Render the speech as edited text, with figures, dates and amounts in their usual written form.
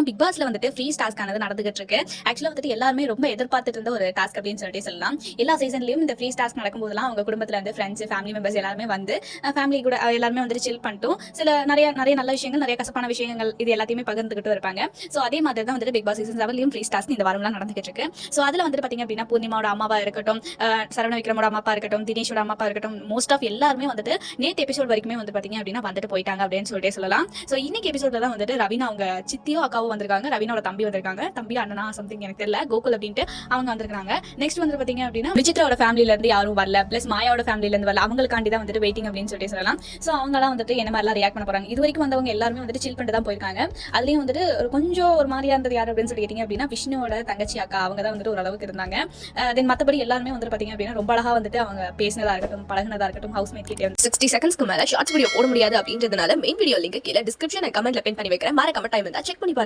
Big பாஸ்ல வந்துட்டு free task ஆனது நடந்துகிட்டு இருக்கு. ஆக்சுவலா வந்துட்டு எல்லாருமே ரொம்ப எதிர்பார்த்துட்டு இருந்த ஒரு டாஸ்க் அப்படின்னு சொல்லிட்டு சொல்லலாம். எல்லா சீசன்லயும் இந்த ஃப்ரீ டாஸ்க் நடக்கும்போதெல்லாம் அவங்க குடும்பத்துல இருந்து ஃப்ரெண்ட்ஸ், ஃபேமிலி மெம்பர்ஸ் எல்லாருமே வந்து ஃபேமிலி கூட எல்லாருமே வந்துட்டு சில் பண்ணிட்டும் சில நிறைய நிறைய நல்ல விஷயங்கள், நிறைய கசப்பான விஷயங்கள் இது எல்லாத்தையுமே பகிர்ந்துகிட்டு இருப்பாங்க. ஸோ அதே மாதிரி தான் வந்துட்டு பிக் பாஸ் சீசன் 7லயும் ஃப்ரீ டாஸ்க் இந்த வாரம்லாம் நடந்துகிட்டு இருக்கு. ஸோ அதுல வந்துட்டு பாத்தீங்க அப்படின்னா பூர்ணிமாவோட அம்மாவா இருக்கட்டும், சரவண விக்ரமோட அம்மா அப்பா இருக்கட்டும், தினேஷோட அம்மா அப்பா இருக்கட்டும், மோஸ்ட் ஆஃப் எல்லாருமே வந்துட்டு நேற்று எபிசோட் வரைக்குமே வந்து பாத்தீங்க அப்படின்னா வந்துட்டு போயிட்டாங்க அப்படின்னு சொல்லிட்டு சொல்லலாம். ஸோ இன்னைக்கு எபிசோட்ல தான் வந்துட்டு ரவீனா அவங்க சித்தியோ அக்காவோ வந்திருக்காங்க, ரவீனோட தம்பி வந்திருக்காங்க, தம்பி அண்ணனா சம்திங் எனக்கு தெரியல, கோகுல் அப்படின்ட்டு அவங்க வந்திருக்காங்க. நெக்ஸ்ட் வந்து பாத்தீங்க அப்படின்னா விசித்ராவோட ஃபேமிலில இருந்து யாரும் வரல, பிளஸ் மாயாவோட ஃபேமிலில இருந்து வரல, அவங்களுக்காண்டி தான் வந்துட்டு வெயிட்டிங் அப்படின்னு சொல்லி சொல்லலாம். ஸோ அவங்கலாம் வந்துட்டு என்ன மாதிரிலாம் ரியாக்ட் பண்ண போறாங்க. இது வரைக்கும் வந்தவங்க எல்லாருமே வந்துட்டு சில் பண்ணிட்டு தான் போயிருக்காங்க. அதுலயும் வந்துட்டு கொஞ்சம் ஒரு மாதிரியா இருந்தது யார் அப்படின்னு சொல்லி கேட்டீங்க அப்படின்னா விஷ்ணுவோட தங்கச்சி அக்கா அவங்க தான் வந்துட்டு ஓரளவுக்கு இருந்தாங்க. தென் மற்றபடி எல்லாருமே வந்துட்டு பாத்தீங்க அப்படின்னா ரொம்ப அழகா வந்துட்டு அவங்க பேசினதா இருக்கட்டும், பழகினதா இருக்கட்டும், ஹவுஸ் மேட் கிட்டே 60 செகண்ட்ஸ்க்கு மேல ஷார்ட்ஸ் வீடியோ போட முடியாது அப்படின்றதுனால மெயின் வீடியோ லிங்க் கீழே டிஸ்கிரிப்ஷன் அண்ட் கமெண்ட்ல பின் பண்ணி வைக்கிறேன். மறக்காம டைம் இருந்தா செக் பண்ணி பாருங்க.